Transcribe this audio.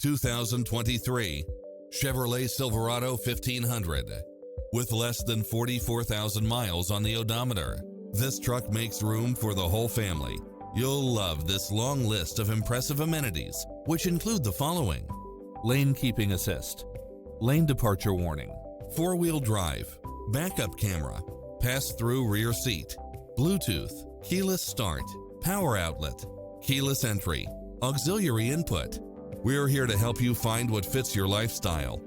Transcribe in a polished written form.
2023 Chevrolet Silverado 1500. With less than 44,000 miles on the odometer, this truck makes room for the whole family. You'll love this long list of impressive amenities, which include the following: lane keeping assist, lane departure warning, four-wheel drive, backup camera, pass-through rear seat, Bluetooth, keyless start, power outlet, keyless entry, auxiliary input. We're here to help you find what fits your lifestyle.